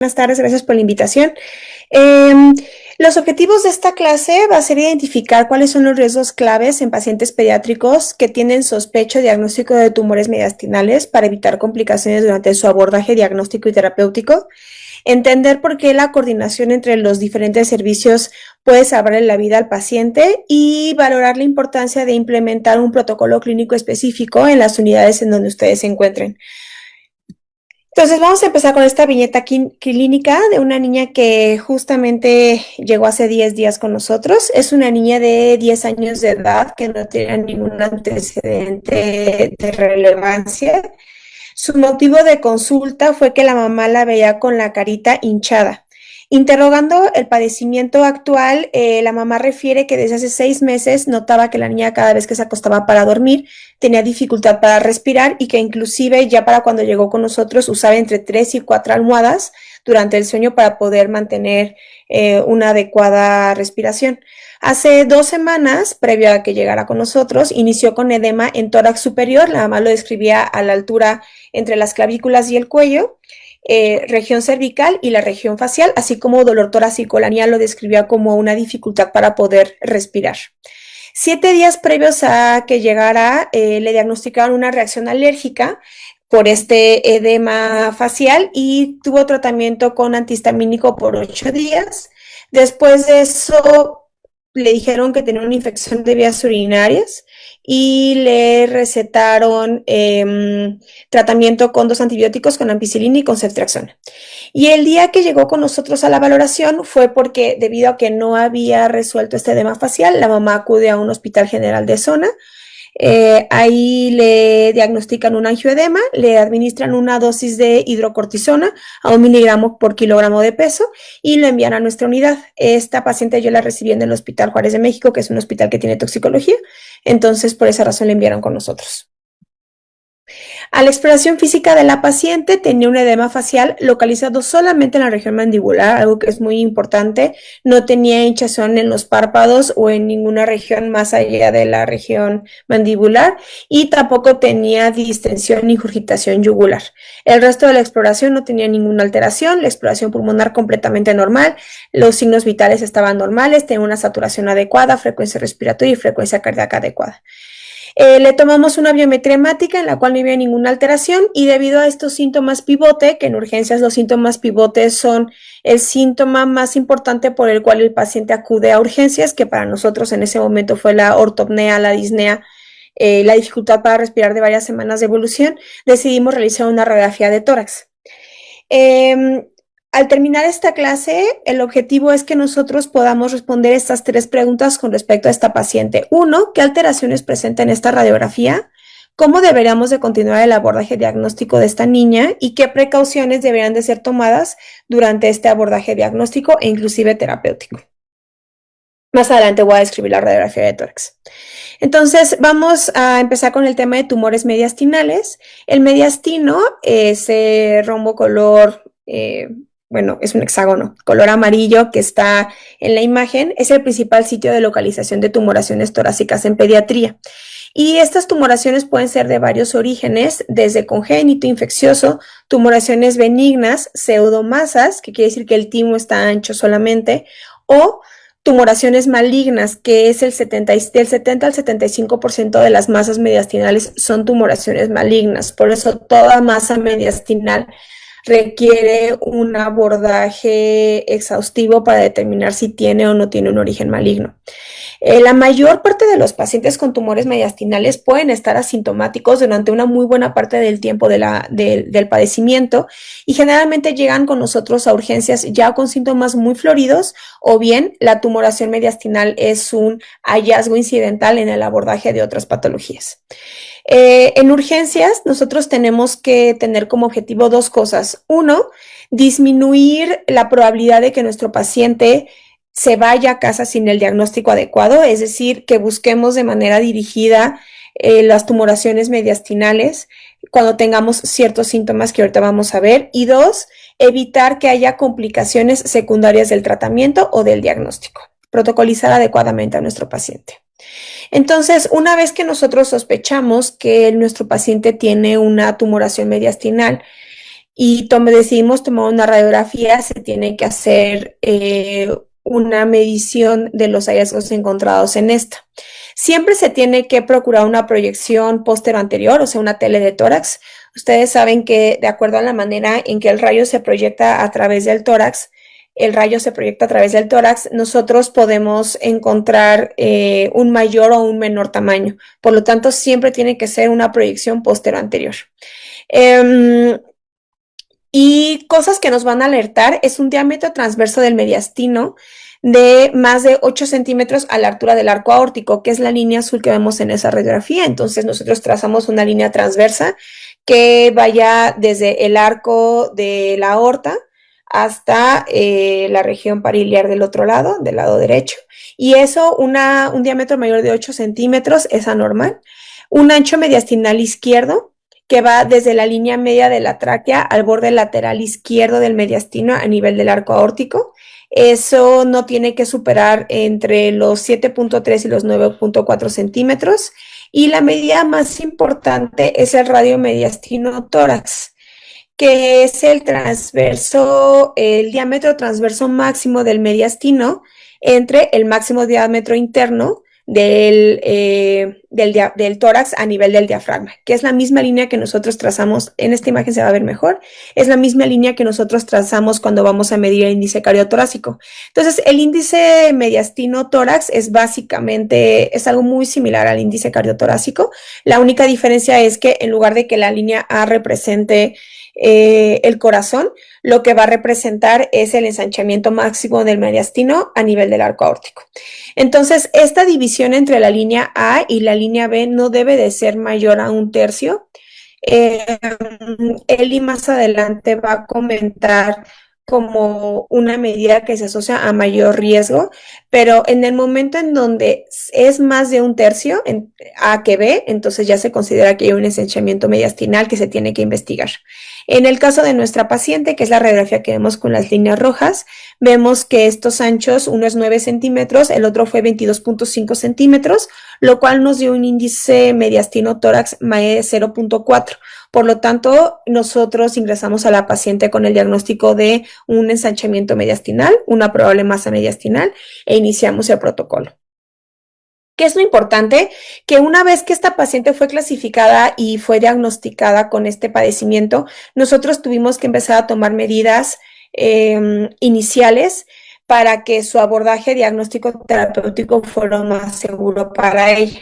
Buenas tardes, gracias por la invitación. Em, los objetivos de esta clase va a ser identificar cuáles son los riesgos claves en pacientes pediátricos que tienen sospecha o diagnóstico de tumores mediastinales para evitar complicaciones durante su abordaje diagnóstico y terapéutico, entender por qué la coordinación entre los diferentes servicios puede salvarle la vida al paciente y valorar la importancia de implementar un protocolo clínico específico en las unidades en donde ustedes se encuentren. Entonces vamos a empezar con esta viñeta clínica de una niña que justamente llegó hace 10 días con nosotros. Es una niña de 10 años de edad que no tiene ningún antecedente de relevancia. Su motivo de consulta fue que la mamá la veía con la carita hinchada. Interrogando el padecimiento actual, la mamá refiere que desde hace 6 meses notaba que la niña cada vez que se acostaba para dormir tenía dificultad para respirar y que inclusive ya para cuando llegó con nosotros usaba entre 3 y 4 almohadas durante el sueño para poder mantener una adecuada respiración. Hace 2 semanas, previo a que llegara con nosotros, inició con edema en tórax superior. La mamá lo describía a la altura entre las clavículas y el cuello, región cervical y la región facial, así como dolor torácico. La niña lo describía como una dificultad para poder respirar. 7 días previos a que llegara, le diagnosticaron una reacción alérgica por este edema facial y tuvo tratamiento con antihistamínico por 8 días. Después de eso, le dijeron que tenía una infección de vías urinarias y le recetaron tratamiento con 2 antibióticos, con ampicilina y con ceftriaxona. Y el día que llegó con nosotros a la valoración fue porque, debido a que no había resuelto este edema facial, la mamá acude a un hospital general de zona. Ahí le diagnostican un angioedema, le administran una dosis de hidrocortisona a 1 miligramo por kilogramo de peso y lo envían a nuestra unidad. Esta paciente yo la recibí en el Hospital Juárez de México, que es un hospital que tiene toxicología, entonces por esa razón la enviaron con nosotros. A la exploración física de la paciente tenía un edema facial localizado solamente en la región mandibular, algo que es muy importante. No tenía hinchazón en los párpados o en ninguna región más allá de la región mandibular y tampoco tenía distensión ni ingurgitación yugular. El resto de la exploración no tenía ninguna alteración, la exploración pulmonar completamente normal, los signos vitales estaban normales, tenía una saturación adecuada, frecuencia respiratoria y frecuencia cardíaca adecuada. Le tomamos una biometría hemática en la cual no había ninguna alteración y debido a estos síntomas pivote, que en urgencias los síntomas pivote son el síntoma más importante por el cual el paciente acude a urgencias, que para nosotros en ese momento fue la ortopnea, la disnea, la dificultad para respirar de varias semanas de evolución, decidimos realizar una radiografía de tórax. Al terminar esta clase, el objetivo es que nosotros podamos responder estas 3 preguntas con respecto a esta paciente. 1, ¿qué alteraciones presenta en esta radiografía? ¿Cómo deberíamos de continuar el abordaje diagnóstico de esta niña? ¿Y qué precauciones deberían de ser tomadas durante este abordaje diagnóstico e inclusive terapéutico? Más adelante voy a describir la radiografía de tórax. Entonces, vamos a empezar con el tema de tumores mediastinales. El mediastino es rombo color... es un hexágono color amarillo que está en la imagen, es el principal sitio de localización de tumoraciones torácicas en pediatría. Y estas tumoraciones pueden ser de varios orígenes, desde congénito, infeccioso, tumoraciones benignas, pseudomasas, que quiere decir que el timo está ancho solamente, o tumoraciones malignas, que es del 70 al 75% de las masas mediastinales son tumoraciones malignas. Por eso toda masa mediastinal requiere un abordaje exhaustivo para determinar si tiene o no tiene un origen maligno. La mayor parte de los pacientes con tumores mediastinales pueden estar asintomáticos durante una muy buena parte del tiempo del padecimiento y generalmente llegan con nosotros a urgencias ya con síntomas muy floridos o bien la tumoración mediastinal es un hallazgo incidental en el abordaje de otras patologías. En urgencias, nosotros tenemos que tener como objetivo 2 cosas. 1, disminuir la probabilidad de que nuestro paciente se vaya a casa sin el diagnóstico adecuado, es decir, que busquemos de manera dirigida las tumoraciones mediastinales cuando tengamos ciertos síntomas que ahorita vamos a ver. Y 2, evitar que haya complicaciones secundarias del tratamiento o del diagnóstico. Protocolizar adecuadamente a nuestro paciente. Entonces, una vez que nosotros sospechamos que nuestro paciente tiene una tumoración mediastinal y decidimos tomar una radiografía, se tiene que hacer una medición de los hallazgos encontrados en esta. Siempre se tiene que procurar una proyección póstero-anterior, o sea, una tele de tórax. Ustedes saben que de acuerdo a la manera en que el rayo se proyecta a través del tórax, nosotros podemos encontrar un mayor o un menor tamaño. Por lo tanto, siempre tiene que ser una proyección póstero-anterior. Y cosas que nos van a alertar es un diámetro transverso del mediastino de más de 8 centímetros a la altura del arco aórtico, que es la línea azul que vemos en esa radiografía. Entonces nosotros trazamos una línea transversa que vaya desde el arco de la aorta hasta la región pariliar del otro lado, del lado derecho. Y eso, un diámetro mayor de 8 centímetros es anormal. Un ancho mediastinal izquierdo que va desde la línea media de la tráquea al borde lateral izquierdo del mediastino a nivel del arco aórtico. Eso no tiene que superar entre los 7.3 y los 9.4 centímetros. Y la medida más importante es el radio mediastino tórax, que es el diámetro transverso máximo del mediastino entre el máximo diámetro interno del tórax a nivel del diafragma, que es la misma línea que nosotros trazamos, en esta imagen se va a ver mejor, es la misma línea que nosotros trazamos cuando vamos a medir el índice cardiotorácico. Entonces, el índice mediastino tórax es algo muy similar al índice cardiotorácico. La única diferencia es que en lugar de que la línea A represente el corazón, lo que va a representar es el ensanchamiento máximo del mediastino a nivel del arco aórtico. Entonces, esta división entre la línea A y la línea B no debe de ser mayor a 1/3. Eli más adelante va a comentar como una medida que se asocia a mayor riesgo, pero en el momento en donde es más de 1/3 A que B, entonces ya se considera que hay un ensanchamiento mediastinal que se tiene que investigar. En el caso de nuestra paciente, que es la radiografía que vemos con las líneas rojas, vemos que estos anchos, uno es 9 centímetros, el otro fue 22.5 centímetros, lo cual nos dio un índice mediastino tórax MAE de 0.4. Por lo tanto, nosotros ingresamos a la paciente con el diagnóstico de un ensanchamiento mediastinal, una probable masa mediastinal, e iniciamos el protocolo. ¿Qué es lo importante? Que una vez que esta paciente fue clasificada y fue diagnosticada con este padecimiento, nosotros tuvimos que empezar a tomar medidas iniciales para que su abordaje diagnóstico terapéutico fuera más seguro para ella.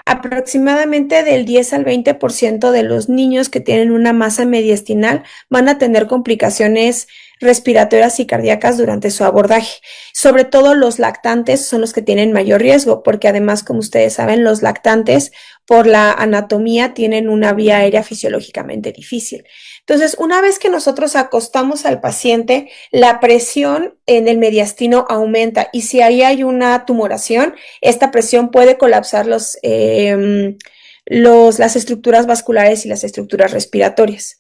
Aproximadamente del 10 al 20% de los niños que tienen una masa mediastinal van a tener complicaciones respiratorias y cardíacas durante su abordaje. Sobre todo los lactantes son los que tienen mayor riesgo, porque además, como ustedes saben, los lactantes por la anatomía tienen una vía aérea fisiológicamente difícil. Entonces, una vez que nosotros acostamos al paciente, la presión en el mediastino aumenta y si ahí hay una tumoración, esta presión puede colapsar las estructuras vasculares y las estructuras respiratorias.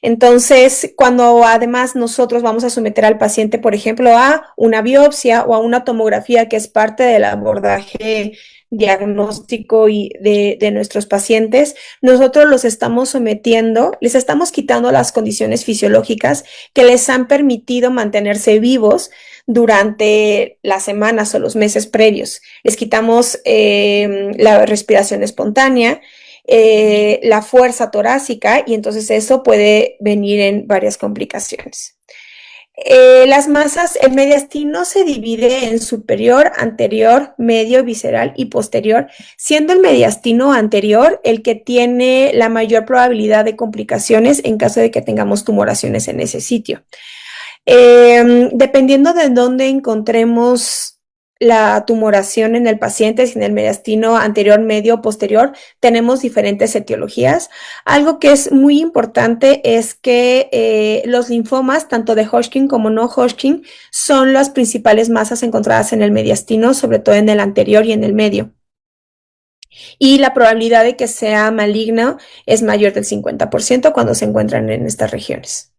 Entonces, cuando además nosotros vamos a someter al paciente, por ejemplo, a una biopsia o a una tomografía que es parte del abordaje diagnóstico y de nuestros pacientes, nosotros los estamos sometiendo, les estamos quitando las condiciones fisiológicas que les han permitido mantenerse vivos durante las semanas o los meses previos. Les quitamos la respiración espontánea, la fuerza torácica y entonces eso puede venir en varias complicaciones. Las masas, el mediastino se divide en superior, anterior, medio, visceral y posterior, siendo el mediastino anterior el que tiene la mayor probabilidad de complicaciones en caso de que tengamos tumoraciones en ese sitio. Dependiendo de dónde encontremos la tumoración en el paciente, si en el mediastino anterior, medio o posterior, tenemos diferentes etiologías. Algo que es muy importante es que los linfomas, tanto de Hodgkin como no Hodgkin, son las principales masas encontradas en el mediastino, sobre todo en el anterior y en el medio. Y la probabilidad de que sea maligno es mayor del 50% cuando se encuentran en estas regiones.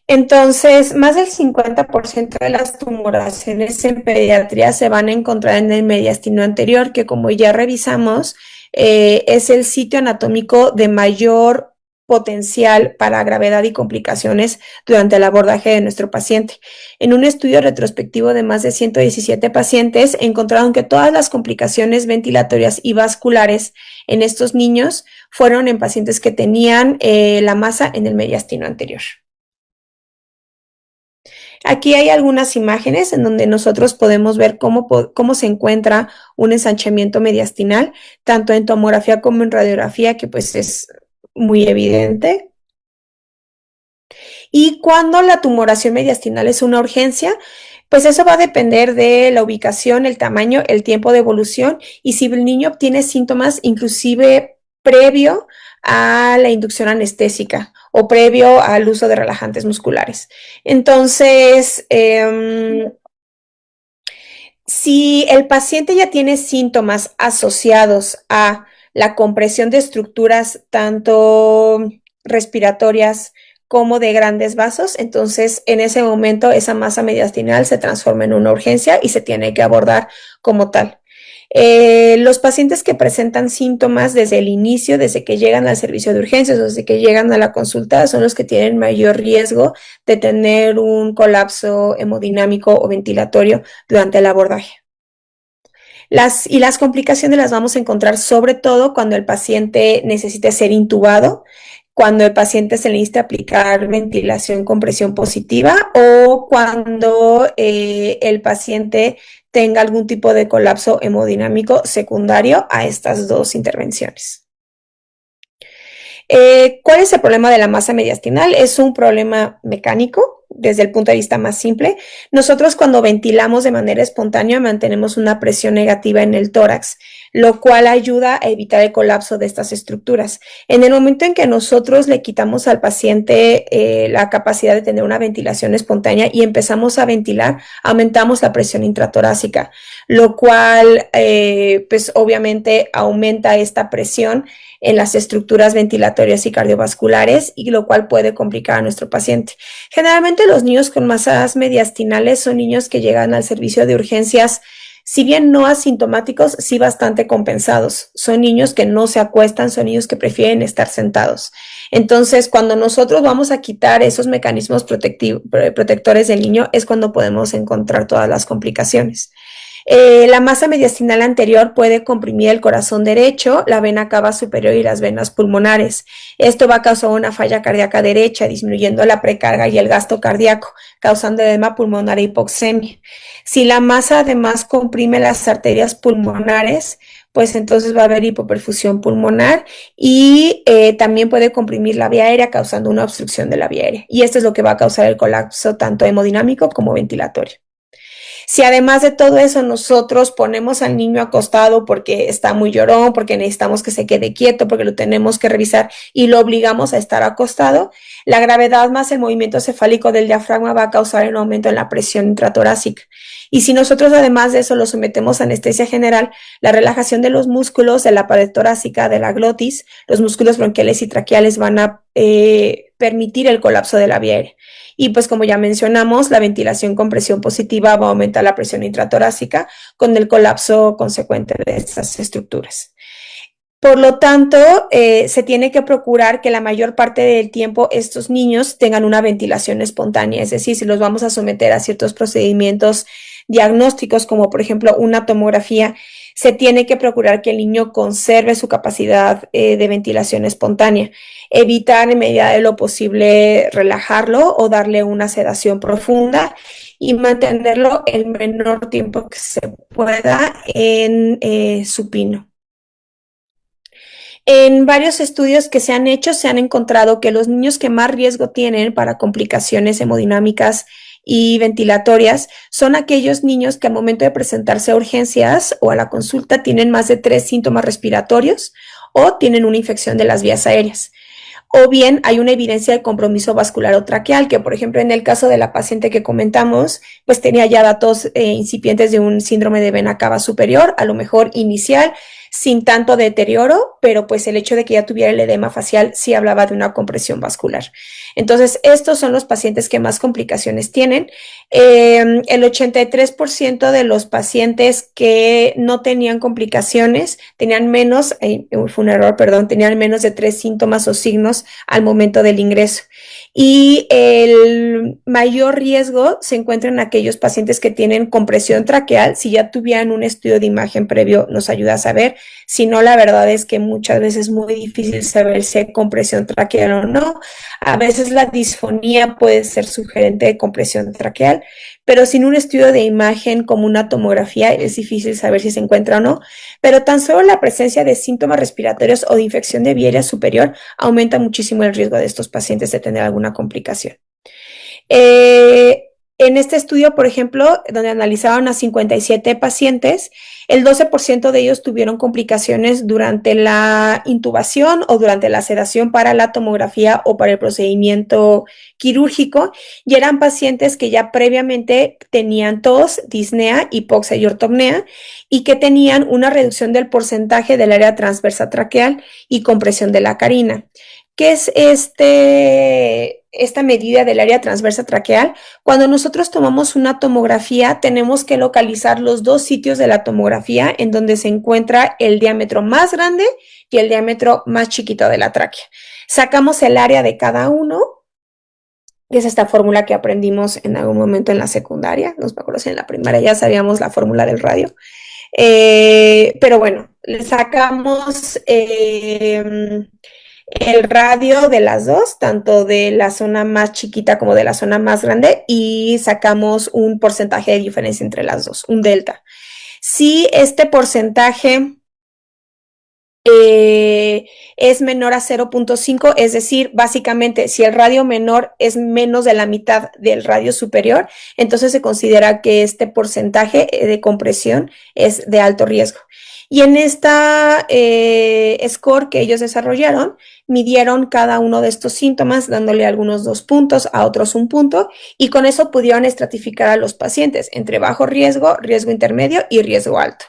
Entonces, más del 50% de las tumoraciones en pediatría se van a encontrar en el mediastino anterior, que como ya revisamos, es el sitio anatómico de mayor potencial para gravedad y complicaciones durante el abordaje de nuestro paciente. En un estudio retrospectivo de más de 117 pacientes, encontraron que todas las complicaciones ventilatorias y vasculares en estos niños fueron en pacientes que tenían la masa en el mediastino anterior. Aquí hay algunas imágenes en donde nosotros podemos ver cómo se encuentra un ensanchamiento mediastinal, tanto en tomografía como en radiografía, que pues es muy evidente. Y cuando la tumoración mediastinal es una urgencia, pues eso va a depender de la ubicación, el tamaño, el tiempo de evolución y si el niño obtiene síntomas inclusive previo a la inducción anestésica o previo al uso de relajantes musculares. Entonces, si el paciente ya tiene síntomas asociados a la compresión de estructuras tanto respiratorias como de grandes vasos, entonces en ese momento esa masa mediastinal se transforma en una urgencia y se tiene que abordar como tal. Los pacientes que presentan síntomas desde el inicio, desde que llegan al servicio de urgencias o desde que llegan a la consulta, son los que tienen mayor riesgo de tener un colapso hemodinámico o ventilatorio durante el abordaje. Las complicaciones las vamos a encontrar sobre todo cuando el paciente necesite ser intubado, cuando el paciente se le necesite aplicar ventilación con presión positiva o cuando el paciente tenga algún tipo de colapso hemodinámico secundario a estas dos intervenciones. ¿Cuál es el problema de la masa mediastinal? Es un problema mecánico desde el punto de vista más simple. Nosotros cuando ventilamos de manera espontánea mantenemos una presión negativa en el tórax, lo cual ayuda a evitar el colapso de estas estructuras. En el momento en que nosotros le quitamos al paciente la capacidad de tener una ventilación espontánea y empezamos a ventilar, aumentamos la presión intratorácica, lo cual pues obviamente aumenta esta presión en las estructuras ventilatorias y cardiovasculares y lo cual puede complicar a nuestro paciente. Generalmente los niños con masas mediastinales son niños que llegan al servicio de urgencias, si bien no asintomáticos, sí bastante compensados. Son niños que no se acuestan, son niños que prefieren estar sentados. Entonces, cuando nosotros vamos a quitar esos mecanismos protectores del niño, es cuando podemos encontrar todas las complicaciones. La masa mediastinal anterior puede comprimir el corazón derecho, la vena cava superior y las venas pulmonares. Esto va a causar una falla cardíaca derecha, disminuyendo la precarga y el gasto cardíaco, causando edema pulmonar e hipoxemia. Si la masa además comprime las arterias pulmonares, pues entonces va a haber hipoperfusión pulmonar y también puede comprimir la vía aérea causando una obstrucción de la vía aérea. Y esto es lo que va a causar el colapso tanto hemodinámico como ventilatorio. Si además de todo eso nosotros ponemos al niño acostado porque está muy llorón, porque necesitamos que se quede quieto, porque lo tenemos que revisar y lo obligamos a estar acostado, la gravedad más el movimiento cefálico del diafragma va a causar un aumento en la presión intratorácica. Y si nosotros además de eso lo sometemos a anestesia general, la relajación de los músculos de la pared torácica, de la glotis, los músculos bronquiales y traqueales van a permitir el colapso de la vía aérea. Y pues como ya mencionamos, la ventilación con presión positiva va a aumentar la presión intratorácica con el colapso consecuente de estas estructuras. Por lo tanto, se tiene que procurar que la mayor parte del tiempo estos niños tengan una ventilación espontánea, es decir, si los vamos a someter a ciertos procedimientos diagnósticos, como por ejemplo una tomografía, se tiene que procurar que el niño conserve su capacidad de ventilación espontánea, evitar en medida de lo posible relajarlo o darle una sedación profunda y mantenerlo el menor tiempo que se pueda en supino. En varios estudios que se han hecho, se han encontrado que los niños que más riesgo tienen para complicaciones hemodinámicas y ventilatorias son aquellos niños que al momento de presentarse a urgencias o a la consulta tienen más de 3 síntomas respiratorios o tienen una infección de las vías aéreas. O bien hay una evidencia de compromiso vascular o traqueal, que por ejemplo en el caso de la paciente que comentamos, pues tenía ya datos incipientes de un síndrome de vena cava superior, a lo mejor inicial, sin tanto deterioro, pero pues el hecho de que ya tuviera el edema facial sí hablaba de una compresión vascular. Entonces, estos son los pacientes que más complicaciones tienen. El 83% de los pacientes que no tenían complicaciones tenían menos, fue un error, perdón, tenían menos de 3 síntomas o signos al momento del ingreso. Y el mayor riesgo se encuentra en aquellos pacientes que tienen compresión traqueal. Si ya tuvieran un estudio de imagen previo, nos ayuda a saber. Si no, la verdad es que muchas veces es muy difícil saber si hay compresión traqueal o no. A veces la disfonía puede ser sugerente de compresión traqueal, pero sin un estudio de imagen como una tomografía es difícil saber si se encuentra o no. Pero tan solo la presencia de síntomas respiratorios o de infección de vía aérea superior aumenta muchísimo el riesgo de estos pacientes de tener alguna complicación. En este estudio, por ejemplo, donde analizaron a 57 pacientes, el 12% de ellos tuvieron complicaciones durante la intubación o durante la sedación para la tomografía o para el procedimiento quirúrgico, y eran pacientes que ya previamente tenían tos, disnea, hipoxia y ortopnea, y que tenían una reducción del porcentaje del área transversa traqueal y compresión de la carina. ¿Qué es esta medida del área transversa traqueal? Cuando nosotros tomamos una tomografía, tenemos que localizar los dos sitios de la tomografía en donde se encuentra el diámetro más grande y el diámetro más chiquito de la tráquea. Sacamos el área de cada uno, que es esta fórmula que aprendimos en algún momento en la secundaria, no me acuerdo si en la primaria ya sabíamos la fórmula del radio. Pero bueno, le sacamos el radio de las dos, tanto de la zona más chiquita como de la zona más grande, y sacamos un porcentaje de diferencia entre las dos, un delta. Si este porcentaje es menor a 0.5, es decir, básicamente si el radio menor es menos de la mitad del radio superior, entonces se considera que este porcentaje de compresión es de alto riesgo. Y en esta score que ellos desarrollaron, midieron cada uno de estos síntomas, dándole a algunos 2 puntos, a otros 1 punto, y con eso pudieron estratificar a los pacientes entre bajo riesgo, riesgo intermedio y riesgo alto.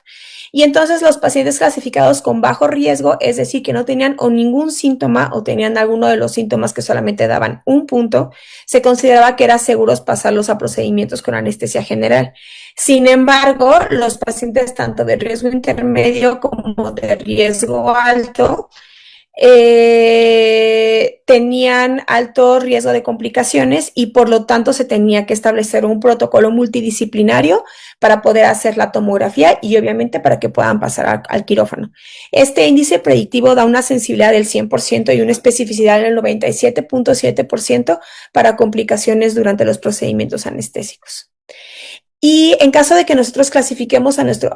Y entonces los pacientes clasificados con bajo riesgo, es decir, que no tenían o ningún síntoma o tenían alguno de los síntomas que solamente daban 1 punto, se consideraba que era seguros pasarlos a procedimientos con anestesia general. Sin embargo, los pacientes tanto de riesgo intermedio como de riesgo alto tenían alto riesgo de complicaciones, y por lo tanto se tenía que establecer un protocolo multidisciplinario para poder hacer la tomografía y obviamente para que puedan pasar al quirófano. Este índice predictivo da una sensibilidad del 100% y una especificidad del 97.7% para complicaciones durante los procedimientos anestésicos. Y en caso de que nosotros clasifiquemos a nuestro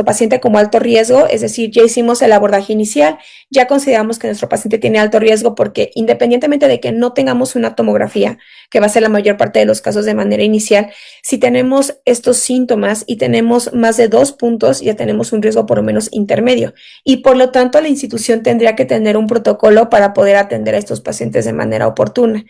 paciente como alto riesgo, es decir, ya hicimos el abordaje inicial, ya consideramos que nuestro paciente tiene alto riesgo porque independientemente de que no tengamos una tomografía, que va a ser la mayor parte de los casos de manera inicial, si tenemos estos síntomas y tenemos más de 2 puntos, ya tenemos un riesgo por lo menos intermedio. Y por lo tanto, la institución tendría que tener un protocolo para poder atender a estos pacientes de manera oportuna.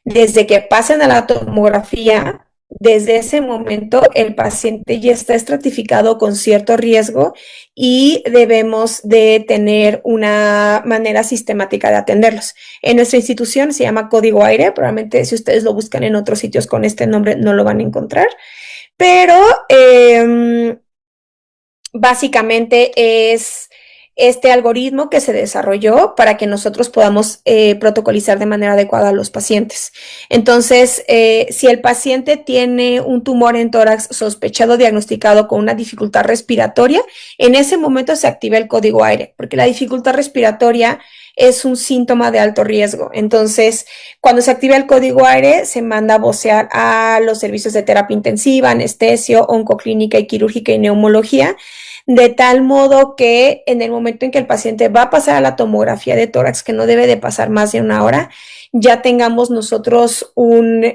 Desde que pasen a la tomografía, desde ese momento el paciente ya está estratificado con cierto riesgo y debemos de tener una manera sistemática de atenderlos. En nuestra institución se llama Código Aire, probablemente si ustedes lo buscan en otros sitios con este nombre no lo van a encontrar, pero básicamente es este algoritmo que se desarrolló para que nosotros podamos protocolizar de manera adecuada a los pacientes. Entonces, si el paciente tiene un tumor en tórax sospechado, diagnosticado con una dificultad respiratoria, en ese momento se activa el código aire, porque la dificultad respiratoria es un síntoma de alto riesgo. Entonces, cuando se activa el código aire, se manda a vocear a los servicios de terapia intensiva, anestesio, oncoclínica y quirúrgica y neumología, de tal modo que en el momento en que el paciente va a pasar a la tomografía de tórax, que no debe de pasar más de 1 hora, ya tengamos nosotros un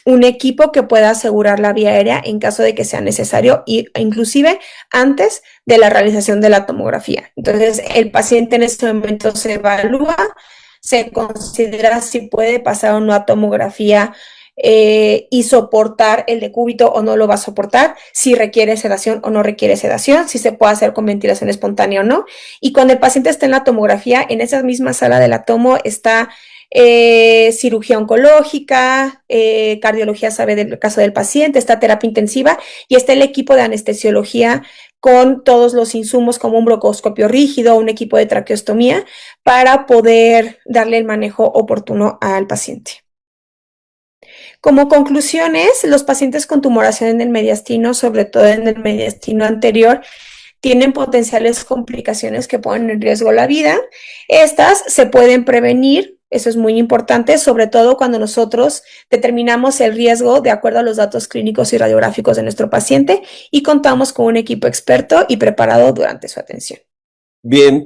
equipo que pueda asegurar la vía aérea en caso de que sea necesario, e inclusive antes de la realización de la tomografía. Entonces, el paciente en este momento se evalúa, se considera si puede pasar o no a tomografía y soportar el decúbito o no lo va a soportar, si requiere sedación o no requiere sedación, si se puede hacer con ventilación espontánea o no. Y cuando el paciente está en la tomografía, en esa misma sala de la tomo está cirugía oncológica, cardiología sabe del caso del paciente, está terapia intensiva y está el equipo de anestesiología con todos los insumos como un broncoscopio rígido, un equipo de traqueostomía para poder darle el manejo oportuno al paciente. Como conclusiones, los pacientes con tumoración en el mediastino, sobre todo en el mediastino anterior, tienen potenciales complicaciones que ponen en riesgo la vida. Estas se pueden prevenir, eso es muy importante, sobre todo cuando nosotros determinamos el riesgo de acuerdo a los datos clínicos y radiográficos de nuestro paciente y contamos con un equipo experto y preparado durante su atención. Bien.